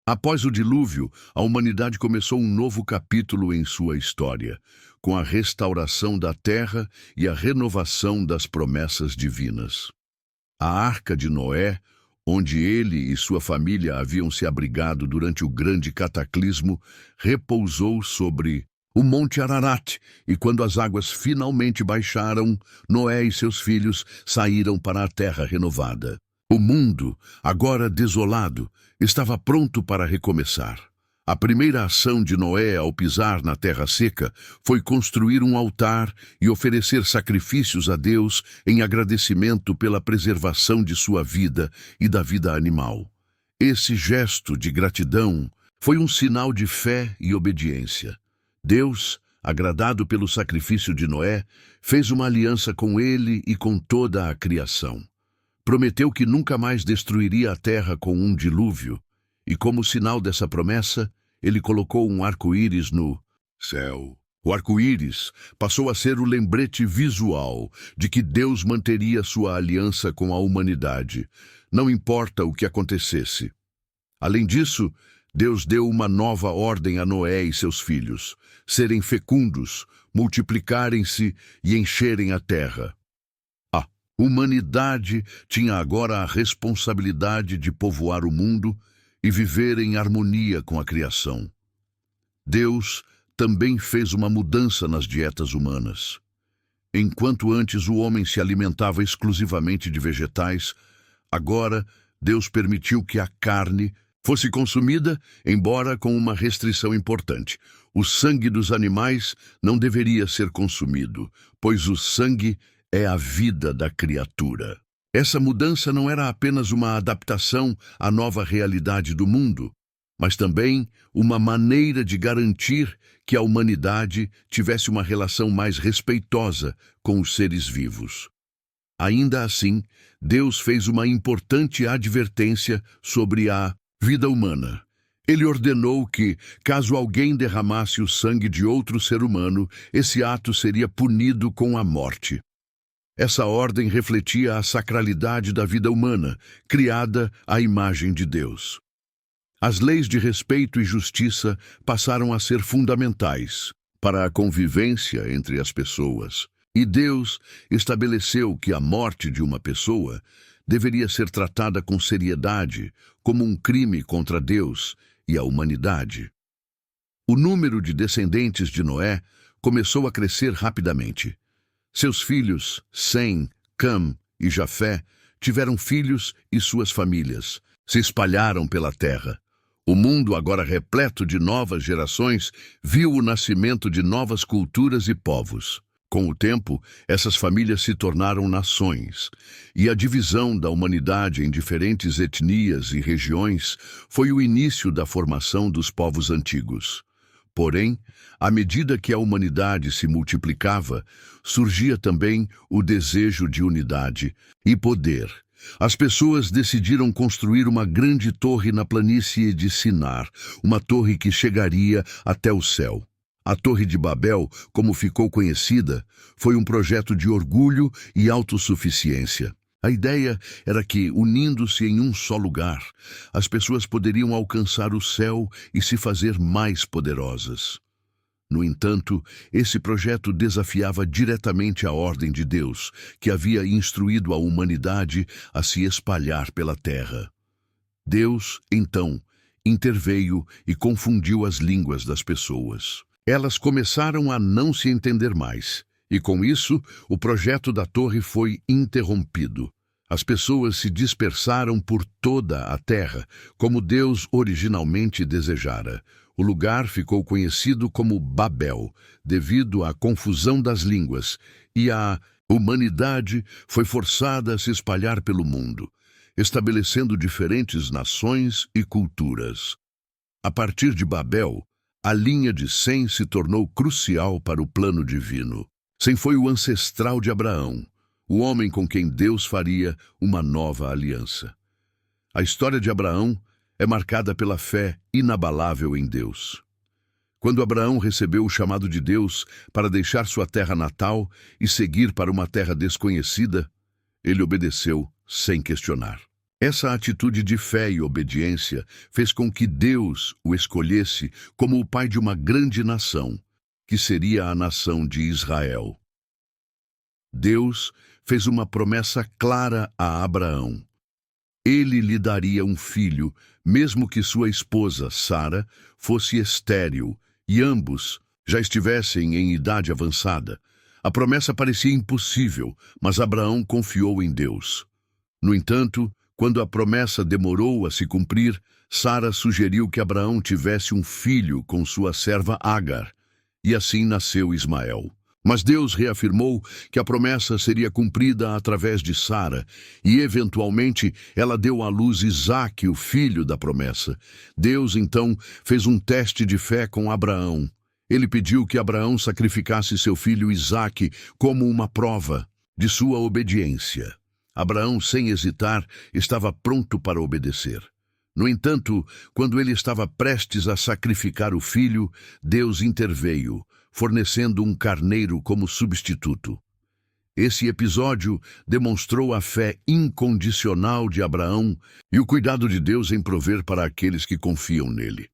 Após o dilúvio, a humanidade começou um novo capítulo em sua história, com a restauração da terra e a renovação das promessas divinas. A Arca de Noé, onde ele e sua família haviam se abrigado durante o grande cataclismo, repousou sobre o Monte Ararat, e quando as águas finalmente baixaram, Noé e seus filhos saíram para a terra renovada. O mundo, agora desolado, estava pronto para recomeçar. A primeira ação de Noé ao pisar na terra seca foi construir um altar e oferecer sacrifícios a Deus em agradecimento pela preservação de sua vida e da vida animal. Esse gesto de gratidão foi um sinal de fé e obediência. Deus, agradado pelo sacrifício de Noé, fez uma aliança com ele e com toda a criação. Prometeu que nunca mais destruiria a terra com um dilúvio, e como sinal dessa promessa, ele colocou um arco-íris no céu. O arco-íris passou a ser o lembrete visual de que Deus manteria sua aliança com a humanidade, não importa o que acontecesse. Além disso, Deus deu uma nova ordem a Noé e seus filhos: serem fecundos, multiplicarem-se e encherem a terra. A humanidade tinha agora a responsabilidade de povoar o mundo e viver em harmonia com a criação. Deus também fez uma mudança nas dietas humanas. Enquanto antes o homem se alimentava exclusivamente de vegetais, agora Deus permitiu que a carne fosse consumida, embora com uma restrição importante. O sangue dos animais não deveria ser consumido, pois o sangue é a vida da criatura. Essa mudança não era apenas uma adaptação à nova realidade do mundo, mas também uma maneira de garantir que a humanidade tivesse uma relação mais respeitosa com os seres vivos. Ainda assim, Deus fez uma importante advertência sobre a vida humana. Ele ordenou que, caso alguém derramasse o sangue de outro ser humano, esse ato seria punido com a morte. Essa ordem refletia a sacralidade da vida humana, criada à imagem de Deus. As leis de respeito e justiça passaram a ser fundamentais para a convivência entre as pessoas, e Deus estabeleceu que a morte de uma pessoa deveria ser tratada com seriedade, como um crime contra Deus e a humanidade. O número de descendentes de Noé começou a crescer rapidamente. Seus filhos, Sem, Cam e Jafé, tiveram filhos e suas famílias, se espalharam pela terra. O mundo, agora repleto de novas gerações, viu o nascimento de novas culturas e povos. Com o tempo, essas famílias se tornaram nações, e a divisão da humanidade em diferentes etnias e regiões foi o início da formação dos povos antigos. Porém, à medida que a humanidade se multiplicava, surgia também o desejo de unidade e poder. As pessoas decidiram construir uma grande torre na planície de Sinar, uma torre que chegaria até o céu. A Torre de Babel, como ficou conhecida, foi um projeto de orgulho e autossuficiência. A ideia era que, unindo-se em um só lugar, as pessoas poderiam alcançar o céu e se fazer mais poderosas. No entanto, esse projeto desafiava diretamente a ordem de Deus, que havia instruído a humanidade a se espalhar pela terra. Deus, então, interveio e confundiu as línguas das pessoas. Elas começaram a não se entender mais, e com isso, o projeto da torre foi interrompido. As pessoas se dispersaram por toda a terra, como Deus originalmente desejara. O lugar ficou conhecido como Babel, devido à confusão das línguas, e a humanidade foi forçada a se espalhar pelo mundo, estabelecendo diferentes nações e culturas. A partir de Babel, a linha de Sem se tornou crucial para o plano divino. Sem foi o ancestral de Abraão, o homem com quem Deus faria uma nova aliança. A história de Abraão é marcada pela fé inabalável em Deus. Quando Abraão recebeu o chamado de Deus para deixar sua terra natal e seguir para uma terra desconhecida, ele obedeceu sem questionar. Essa atitude de fé e obediência fez com que Deus o escolhesse como o pai de uma grande nação, que seria a nação de Israel. Deus fez uma promessa clara a Abraão. Ele lhe daria um filho, mesmo que sua esposa, Sara, fosse estéril e ambos já estivessem em idade avançada. A promessa parecia impossível, mas Abraão confiou em Deus. No entanto, quando a promessa demorou a se cumprir, Sara sugeriu que Abraão tivesse um filho com sua serva Agar, e assim nasceu Ismael. Mas Deus reafirmou que a promessa seria cumprida através de Sara, e eventualmente ela deu à luz Isaque, o filho da promessa. Deus então fez um teste de fé com Abraão. Ele pediu que Abraão sacrificasse seu filho Isaque como uma prova de sua obediência. Abraão, sem hesitar, estava pronto para obedecer. No entanto, quando ele estava prestes a sacrificar o filho, Deus interveio, fornecendo um carneiro como substituto. Esse episódio demonstrou a fé incondicional de Abraão e o cuidado de Deus em prover para aqueles que confiam nele.